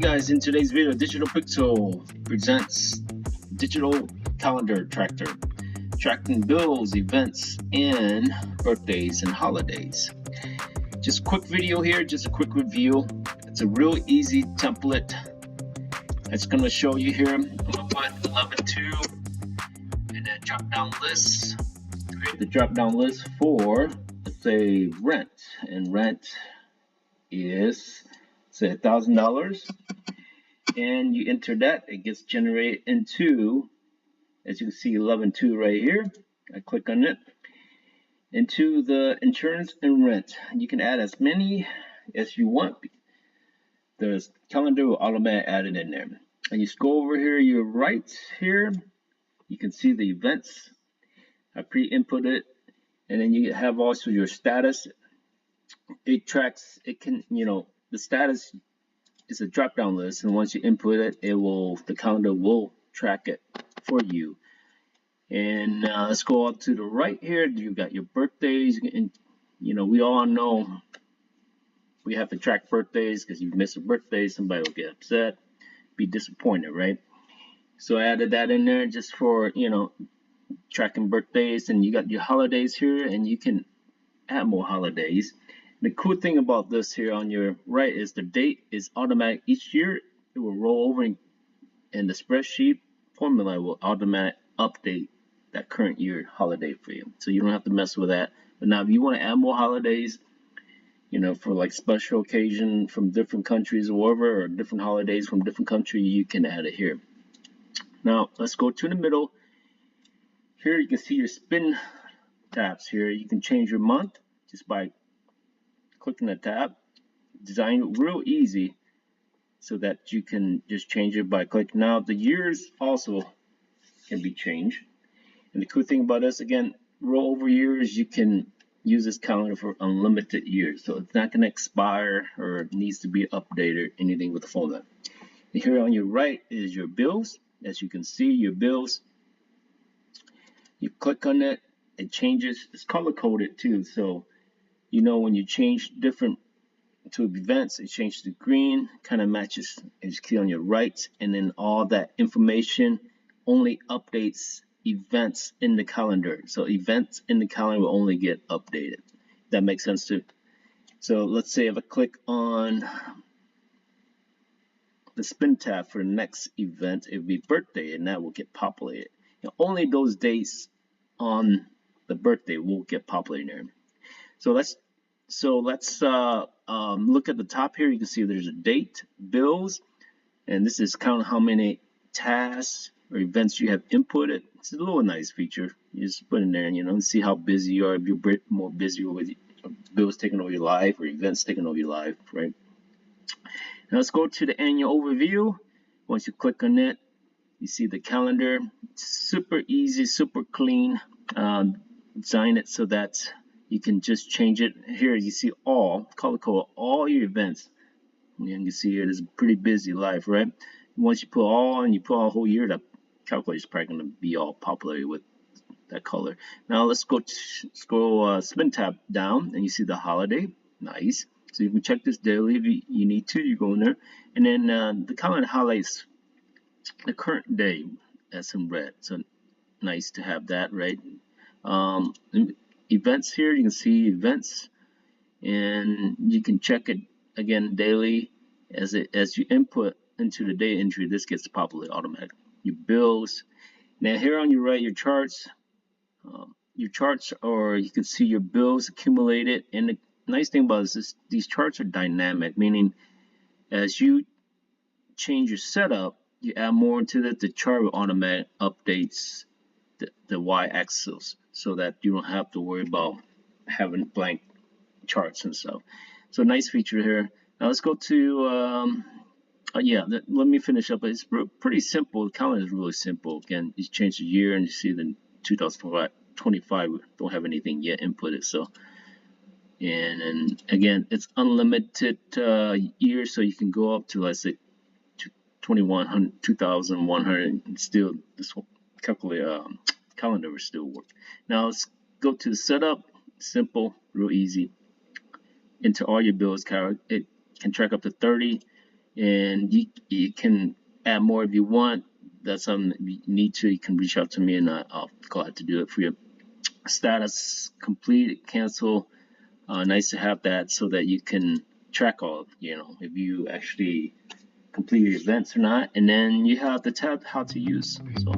guys, in today's video, Digital Pixel presents digital calendar tractor, tracking bills, events, and birthdays and holidays. Just a quick video here, just a quick review. It's a real easy template. It's going to show you here. I'm going to put 11.2 and then drop down list. Create the drop down list for, let's say, rent, and rent is say $1,000, and you enter that, it gets generated into, as you can see, 11.2 right here. I click on it, into the insurance and rent. You can add as many as you want. The calendar will automatically add it in there. And you scroll over here, you're right here, you can see the events. I pre-input it, and then you have also your status. It tracks, it can, the status is a drop-down list, and once you input it, the calendar will track it for you. And let's go up to the right here. You got your birthdays, and we all know we have to track birthdays, because you miss a birthday, somebody will get upset, be disappointed, right? So I added that in there just for tracking birthdays. And you got your holidays here, and you can add more holidays. The cool thing about this here on your right is the date is automatic each year. It will roll over, and the spreadsheet formula will automatically update that current year holiday for you. So you don't have to mess with that. But now if you want to add more holidays, for like special occasion from different countries or whatever, or different holidays from different country, you can add it here. Now let's go to the middle. Here you can see your spin tabs here. You can change your month just by clicking the tab. Designed real easy so that you can just change it by clicking. Now the years also can be changed. And the cool thing about this, again, roll over years, you can use this calendar for unlimited years. So it's not going to expire or needs to be updated or anything with the phone. And here on your right is your bills. As you can see, your bills, you click on it, it changes. It's color coded too, so when you change different to events, it changes to green, kind of matches. As you click on your right, and then all that information only updates events in the calendar. So events in the calendar will only get updated. That makes sense too. So let's say if I click on the spin tab for the next event, it would be birthday, and that will get populated. Only those dates on the birthday will get populated there. So let's look at the top here. You can see there's a date, bills, and this is count how many tasks or events you have inputted. It's a little nice feature. You just put in there and see how busy you are. If you're more busy with bills taking over your life or events taking over your life, right? Now let's go to the annual overview. Once you click on it, you see the calendar. It's super easy, super clean. Design it so that you can just change it. Here you see all, color code all your events. You can see here, it's a pretty busy life, right? Once you put all and you put all whole year, that calculator is probably going to be all populated with that color. Now let's go scroll spin tab down, and you see the holiday. Nice. So you can check this daily if you need to. You go in there, and then the calendar highlights the current day as in red. So nice to have that, right? Events here, you can see events, and you can check it again daily as you input into the data entry. This gets populated automatically. Your bills. Now here on your right, your charts, or you can see your bills accumulated. And the nice thing about this is these charts are dynamic, meaning as you change your setup, you add more into it, the chart will automatically updates the y-axis, so that you don't have to worry about having blank charts and stuff. So nice feature here. Now let's go to let me finish up. It's pretty simple. The calendar is really simple. Again, you change the year, and you see the 2025 we don't have anything yet inputted. So and again, it's unlimited years, so you can go up to, let's say, 2100 and still this whole calendar will still work. Now let's go to the setup. Simple, real easy. Enter all your bills. It can track up to 30 and you can add more if you want. That's something you need to. You can reach out to me, and I'll go ahead to do it for you. Status complete, cancel. Nice to have that so that you can track all, if you actually complete your events or not. And then you have the tab how to use. So